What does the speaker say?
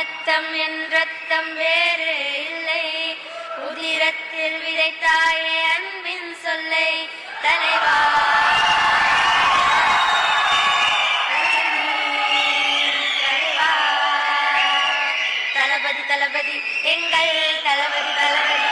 ரத்தம் என் ரத்தம் வேறு இல்லை, உதிரத்தில் விதைத்தாயே அன்பின் சொல்லை தலைவா. தளபதி தளபதி எங்கள் தளபதி தளபதி